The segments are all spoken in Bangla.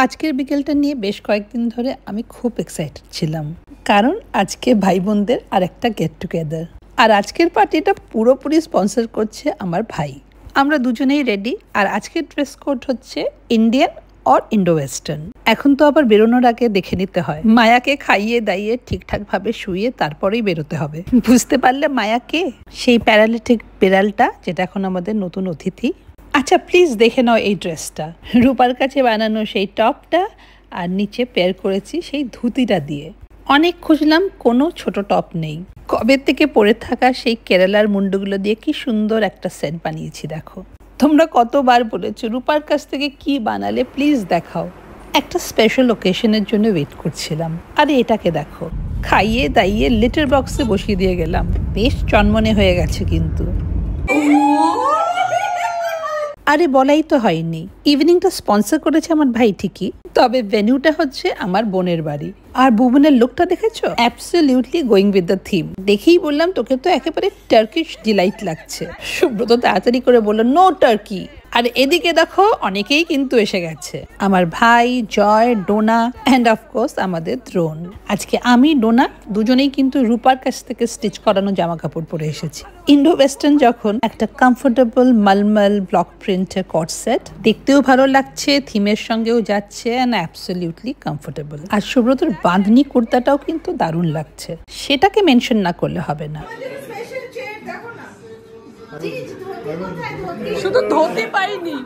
আজকের বিকেলটা নিয়ে বেশ কয়েকদিন ধরে আমি খুব এক্সাইটেড ছিলাম, কারণ আজকে ভাই বোনদের আর একটা গেট টুগেদার। আর আজকের পার্টিটা পুরোপুরি স্পন্সর করছে আমার ভাই। আমরা দুজনেই রেডি, আর আজকের ড্রেস কোড হচ্ছে ইন্ডিয়ান অর ইন্ডো ওয়েস্টার্ন। এখন তো আবার বেরোনোর আগে দেখে নিতে হয়, মায়াকে খাইয়ে দাইয়ে ঠিকঠাক ভাবে শুয়ে তারপরেই বেরোতে হবে। বুঝতে পারলে মায়া কে? সেই প্যারালিটিক বিড়ালটা, যেটা এখন আমাদের নতুন অতিথি। আচ্ছা প্লিজ দেখে নাও এই ড্রেসটা, রূপার কাছে বানানো সেই টপটা, আর নিচে পেয়ার করেছি সেই ধুতিটা দিয়ে। অনেক খুঁজলাম, কোনো ছোট টপ নেই। কবে থেকে পরে থাকা সেই কেরালার মুন্ডুগুলো দিয়ে কি সুন্দর একটা সেট বানিয়েছি দেখো। তোমরা কতবার বলেছো রূপার কাছ থেকে কি বানালে প্লিজ দেখাও। একটা স্পেশাল ওকেশনের জন্য ওয়েট করছিলাম। আরে এটাকে দেখো, খাইয়ে দাইয়ে লিটার বক্সে বসিয়ে দিয়ে গেলাম। বেশ চনমনে হয়ে গেছে কিন্তু। আরে বলাই তো হয়নি, ইভিনিংটা স্পন্সর করেছে আমার ভাই ঠিকই, তবে ভেন্যুটা হচ্ছে আমার বোনের বাড়ি। আর বুবনের লুকটা দেখেছো? Absolutely going with the theme. দেখেই বললাম তোকে তো একেবারে টার্কিশ ডিলাইট লাগছে। সুব্রত তাড়াতাড়ি করে বলল নো টার্কি। আর এদিকে দেখো অনেকেই কিন্তু এসে গেছে, আমার ভাই, জয়, ডোনা অ্যান্ড অফকোর্স আমাদের দ্রোণ। আজকে আমি ডোনা দুজনেই কিন্তু রূপার কাছ থেকে স্টিচ করানো জামা কাপড় পরে এসেছি। ইন্ডো ওয়েস্টার্ন যখন একটা কমফোর্টেবল মালমাল ব্লক প্রিন্টের কট সেট, দেখতেও ভালো লাগছে, থিমের সঙ্গেও যাচ্ছে অ্যান্ড অ্যাবসলিউটলি কমফোর্টেবল। আর সুব্রতর বাঁধনি কুর্তাটাও কিন্তু দারুণ লাগছে, সেটাকে মেনশন না করলে হবে না। শুধু ধুতি পাইনি,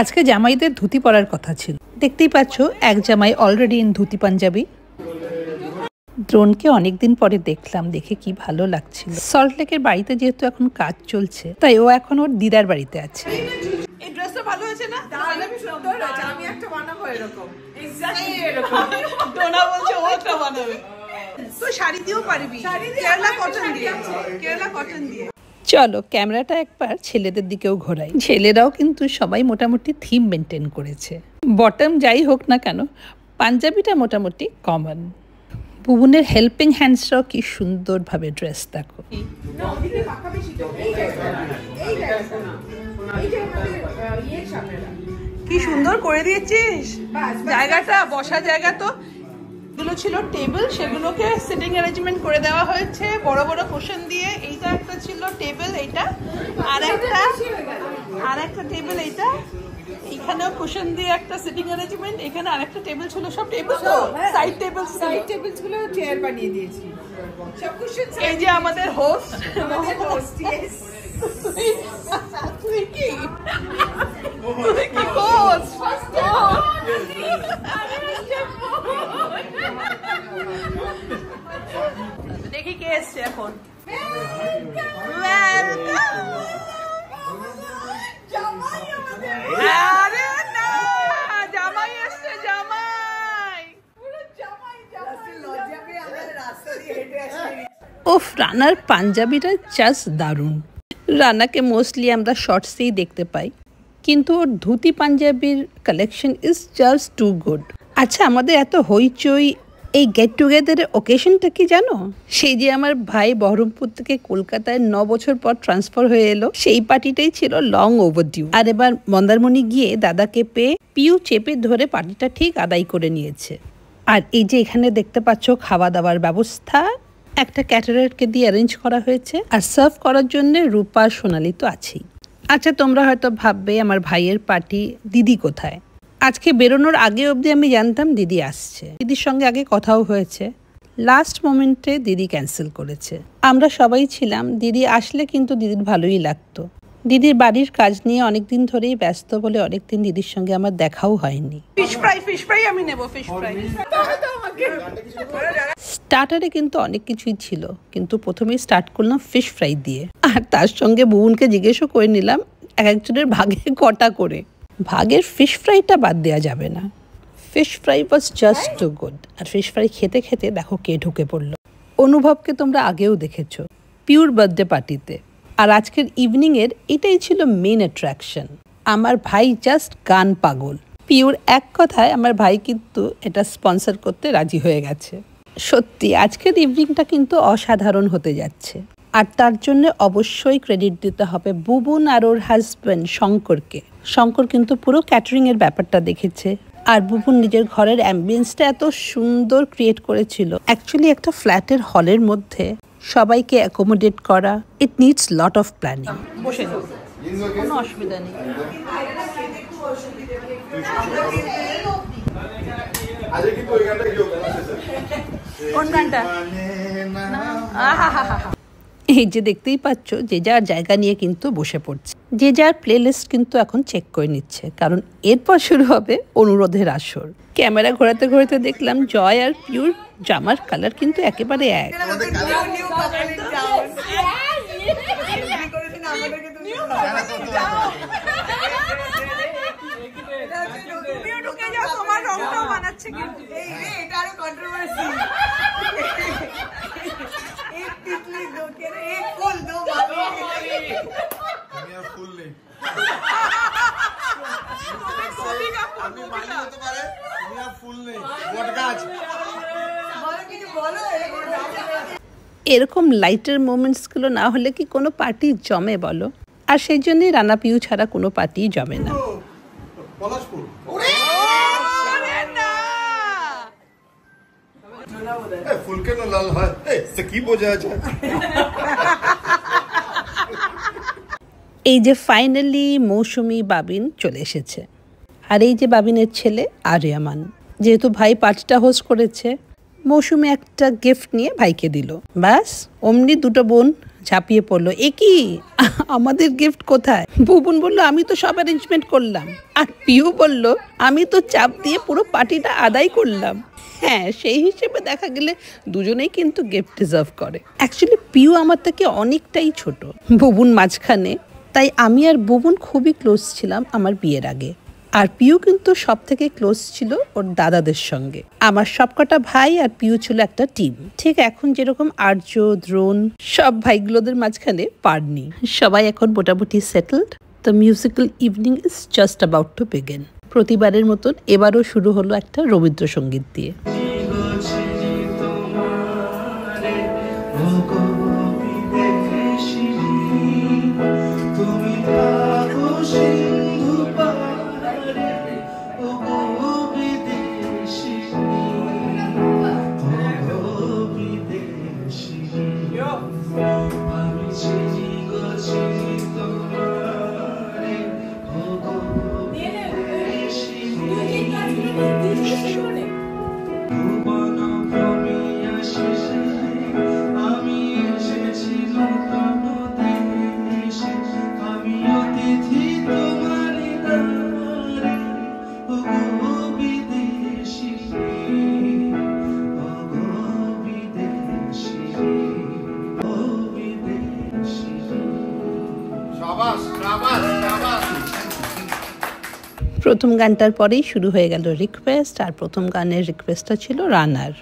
আজকে জামাইদের ধুতি পরার কথা ছিল। দেখতেই পাচ্ছ এক জামাই অলরেডি ইন ধুতি পাঞ্জাবি। দ্রোণকে অনেকদিন পরে দেখলাম, দেখে কি ভালো লাগছিল। সল্টলেকের বাড়িতে যেহেতু এখন কাজ চলছে, তাই ও এখন ওর দিদার বাড়িতে আছে। এই ড্রেসটা ভালো হয়েছে না? সুন্দর হয়েছে, আমি একটা বানাবো এরকম। এক্স্যাক্টলি এরকম। ডোনা বলছে ও একটা বানাবে। তো শাড়ি দিয়েও পারবি, কেরালা কটন দিয়ে। কেরালা কটন দিয়ে। চলো ক্যামেরাটা একবার ছেলেদের দিকেও ঘোরাই। ছেলেরাও কিন্তু সবাই মোটামুটি থিম মেনটেন করেছে। বটম যাই হোক না কেন, পাঞ্জাবিটা মোটামুটি কমন। বুবনের হেল্পিং হ্যান্ডসরাও কি সুন্দরভাবে ড্রেস দেখো। কি সুন্দর করে দিয়েছিস জায়গাটা, বসার জায়গা। তো এগুলো ছিল টেবিল, সেগুলোকে সিটিং অ্যারেঞ্জমেন্ট করে দেওয়া হয়েছে বড় বড় কুশন দিয়ে। এইটা একটা ছিল টেবিল, এইটা আর একটা টেবিল, এইটা এখানেও কুশন দিয়ে একটা সিটিং অ্যারেঞ্জমেন্ট। এখানে আরেকটা টেবিল ছিল, সব টেবিল তো সাইড টেবিলস গুলো চেয়ার বানিয়ে দিয়েছি সব কুশন। এই যে আমাদের হোস্ট, তুই কি হোস্ট? দেখি কে এসছে এখন। আরে না, জামাই এসছে, জামাই। ওফ, রানার পাঞ্জাবিটা জাস্ট দারুণ। রানাকে মোস্টলি আমরা শর্টসেই দেখতে পাই, কিন্তু ওর ধুতি পাঞ্জাবির collection is just too good. আচ্ছা, আমাদের এত হইচই এই গেট টুগেদারের ওকেশনটা কি জানো? সেই যে আমার ভাই বহরমপুর থেকে কলকাতায় 9 বছর পর ট্রান্সফার হয়ে এলো, সেই পার্টিটাই ছিল লং ওভারডিউ। আর এবার মন্দারমণি গিয়ে দাদাকে পেয়ে পিউ চেপে ধরে পার্টিটা ঠিক আদায় করে নিয়েছে। আর এই যে এখানে দেখতে পাচ্ছ খাওয়া দাওয়ার ব্যবস্থা একটা ক্যাটারারকে দিয়ে অ্যারেঞ্জ করা হয়েছে, আর সার্ভ করার জন্য রূপা সোনালি তো আছেই। আচ্ছা, তোমরা হয়তো ভাববে আমার ভাইয়ের পার্টি, দিদি কোথায়? আজকে বেরোনোর আগে অবধি আমি জানতাম দিদি আসছে, দিদির সঙ্গে আগে কথাও হয়েছে। লাস্ট মোমেন্টে দিদি ক্যান্সেল করেছে। আমরা সবাই ছিলাম, দিদি আসলে কিন্তু দিদির ভালোই লাগতো। দিদির বাড়ির কাজ নিয়ে অনেকদিন ধরেই ব্যস্ত বলে অনেকদিন দিদির সঙ্গে আমার দেখাও হয়নি। ফিশ ফ্রাই আমি নেব, ফিশ ফ্রাই। স্টার্টারে কিন্তু অনেক কিছুই ছিল, কিন্তু প্রথমেই স্টার্ট করলাম ফিশ ফ্রাই দিয়ে। আর তার সঙ্গে বুবনকে জিজ্ঞেসও করে নিলাম এক একজনের ভাগে কটা করে। ভাগের ফিশ ফ্রাইটা বাদ দেওয়া যাবে না। Fish fry was just too good. আর ফিশ ফ্রাই খেতে খেতে দেখো কে ঢুকে পড়লো। অনুভবকে তোমরা আগেও দেখেছো পিউর বার্থডে পার্টিতে। আর আজকের ইভিনিংয়ের এটাই ছিল মেন অ্যাট্রাকশন। আমার ভাই জাস্ট গান পাগল। পিউর এক কথায় আমার ভাই কিন্তু এটা স্পন্সর করতে রাজি হয়ে গেছে। সত্যি আজকের ইভিনিংটা কিন্তু অসাধারণ হতে যাচ্ছে। আর তার জন্য অবশ্যই ক্রেডিট দিতে হবে বুবন আর ওর হাজব্যান্ড শঙ্করকে। শঙ্কর কিন্তু পুরো ক্যাটারিং এর ব্যাপারটা দেখেছে। আর বুবুন নিজের ঘরের অ্যাম্বিয়েন্সটা এত সুন্দর ক্রিয়েট করেছিল। অ্যাকচুয়ালি একটা ফ্ল্যাটের হলের মধ্যে সবাইকে অ্যাকোমোডেট করা, it needs lot of planning. বসে যাও, কোনো অসুবিধা নেই। কোন গানটা? এই যে দেখতেই পাচ্ছ, যে যার জায়গা নিয়ে কিন্তু বসে পড়ছে, যে যার প্লে লিস্ট কিন্তু এখন চেক করে নিচ্ছে, কারণ এরপর শুরু হবে অনুরোধের আসর। ক্যামেরা ঘোরাতে ঘোরাতে দেখলাম জয় আর পিউর জামার কালার কিন্তু একেবারে এক। এরকম লাইটের মোমেন্টসগুলো না হলে কি কোনো পার্টি জমে বলো? আর সেই জন্যই রানা পিউ ছাড়া কোনো পার্টি জমে না। এই যে ফাইনালি মৌসুমী বাবিন চলে এসেছে, আর এই যে বাবিনের ছেলে আরিয়ামান। যেহেতু ভাই পার্টিটা হোস্ট করেছে, মৌসুমী একটা গিফট নিয়ে ভাইকে দিল। ব্যাস অমনি দুটো বোন ঝাঁপিয়ে পড়লো, এ কি আমাদের গিফট কোথায়? বুবুন বলল আমি তো সব অ্যারেঞ্জমেন্ট করলাম, আর পিউ বলল আমি তো চাপ দিয়ে পুরো পার্টিটা আদায় করলাম। হ্যাঁ, সেই হিসেবে দেখা গেলে দুজনেই কিন্তু গিফট ডিজার্ভ করে। অ্যাকচুয়ালি পিউ আমার থেকে অনেকটাই ছোট, বুবুন মাঝখানে, তাই আমি আর বুবুন খুবই ক্লোজ ছিলাম আমার বিয়ের আগে। আর পিউ কিন্তু সব থেকে ক্লোজ ছিল ওর দাদাদের সঙ্গে। আমার সবকটা ভাই আর পিউ ছিল একটা টিম, ঠিক এখন যেরকম আর্য, দ্রোণ সব ভাইগুলোদের মাঝখানে পারনি। সবাই এখন মোটামুটি settled. The musical evening is just about to begin. প্রতিবারের মতন এবারও শুরু হলো একটা রবীন্দ্রসঙ্গীত দিয়ে। প্রথম গানটার পরেই শুরু হয়ে গেল রিকোয়েস্ট, আর প্রথম গানের রিকোয়েস্টটা ছিল রানার।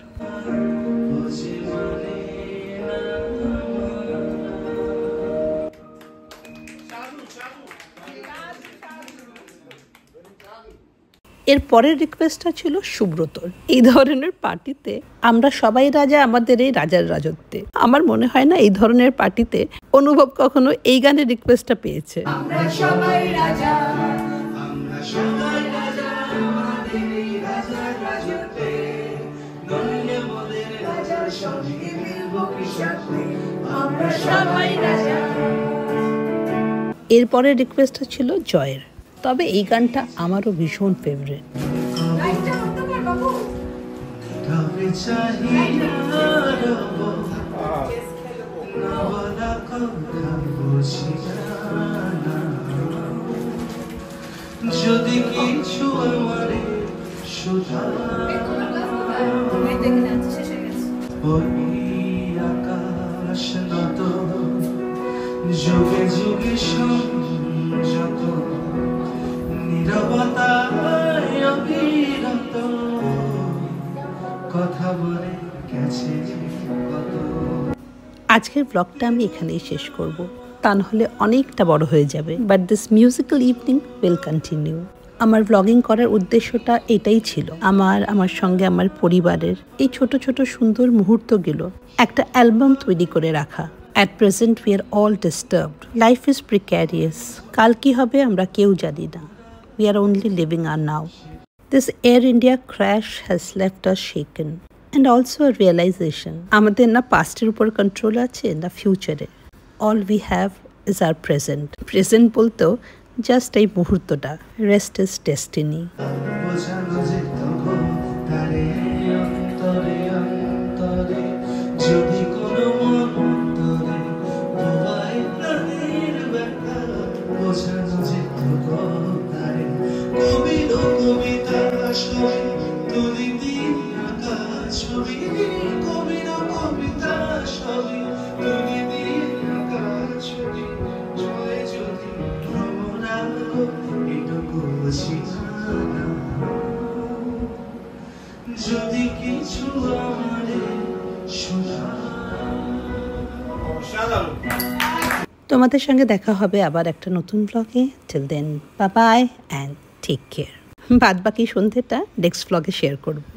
এর পরের রিকোয়েস্টটা ছিল সুব্রতর। এই ধরনের পার্টিতে আমরা সবাই রাজা আমাদের এই রাজার রাজত্বে। আমার মনে হয় না এই ধরনের পার্টিতে অনুভব কখনো এই গানের রিকোয়েস্টটা পেয়েছে। আমরা সবাই রাজা, আমরা সবাই রাজা আমাদের এই রাজার রাজত্বে, নইলে মোদের রাজার সঙ্গে মিলব কি সাথে, আমরা সবাই রাজা। এরপরের রিকোয়েস্টটা ছিল জয়ের, তবে এই গানটা আমারও ভীষণ ফেভারিট। যদি কিছু আমারে আকাশ নত যুগে যুগে সংযত নীরবতায় অবিরত কথা বলে গেছে কত। আজকের ব্লগটা আমি এখানেই শেষ করব, তা নাহলে অনেকটা বড় হয়ে যাবে। But this musical evening will continue. আমার ব্লগিং করার উদ্দেশ্যটা এটাই ছিল, আমার সঙ্গে আমার পরিবারের এই ছোট ছোট সুন্দর মুহূর্তগুলো একটা অ্যালবাম তৈরি করে রাখা। At present we are all disturbed. Life is precarious. কাল কি হবে আমরা কেউ জানি না। We are only living our now. This Air India crash has left us shaken. And also a realization, আমাদের না পাস্টের উপর কন্ট্রোল আছে না ফিউচারে। All we have is our present. Present বলতেও জাস্ট এই মুহূর্তটা। Rest is destiny. তোমাদের সঙ্গে দেখা হবে আবার একটা নতুন ব্লগে। Till then bye bye and take care. বাদ বাকি সন্ধ্যেটা নেক্সট ব্লগে শেয়ার করবো।